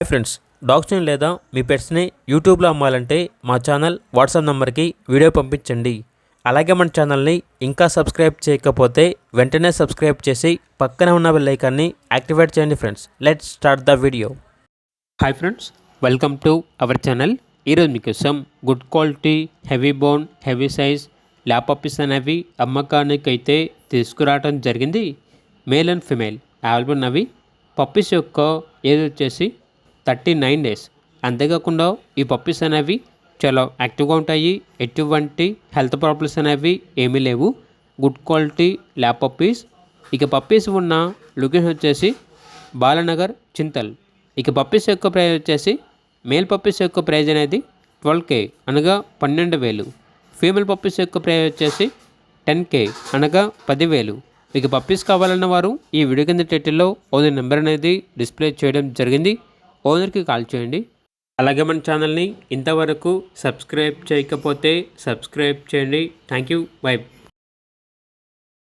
Hi friends, డాగ్స్ని లేదా మీ పెట్స్ని యూట్యూబ్లో అమ్మాలంటే మా ఛానల్ వాట్సాప్ నెంబర్కి వీడియో పంపించండి. అలాగే మన ఛానల్ని ఇంకా సబ్స్క్రైబ్ చేయకపోతే వెంటనే సబ్స్క్రైబ్ చేసి పక్కనే ఉన్న బెల్ ఐకాన్ని యాక్టివేట్ చేయండి. Friends, let's start the video. Hi friends, welcome to our channel. ఈరోజు మీకోసం good quality heavy bone heavy size lab puppies అనేవి అమ్మకానికి అయితే తీసుకురావడం జరిగింది. మేల్ అండ్ ఫిమేల్ అవైలబుల్ ఉన్నవి. పప్పీస్ యొక్క ఏజ్ వచ్చేసి 39 డేస్. అంతేకాకుండా ఈ పప్పీస్ అనేవి చాలా యాక్టివ్గా ఉంటాయి. ఎటువంటి హెల్త్ ప్రాబ్లమ్స్ అనేవి ఏమీ లేవు. Good quality lab puppies. ఇక పప్పీస్ ఉన్న లొకేషన్ వచ్చేసి బాలానగర్, చింతల్. ఇక పప్పీస్ యొక్క ప్రైస్ వచ్చేసి మేల్ పప్పీస్ యొక్క ప్రైజ్ అనేది 12K అనగా 12,000. ఫీమేల్ పప్పీస్ యొక్క ప్రైజ్ వచ్చేసి 10K అనగా 10,000. ఇక పప్పీస్ కావాలన్న వారు ఈ వీడియో కింద టైటిల్లో ఓనర్ నెంబర్ అనేది డిస్ప్లే చేయడం జరిగింది. ఓనర్కి కాల్ చేయండి. అలాగే మన ఛానల్ని ఇంతవరకు సబ్స్క్రైబ్ చేయకపోతే సబ్స్క్రైబ్ చేయండి. Thank you. బై.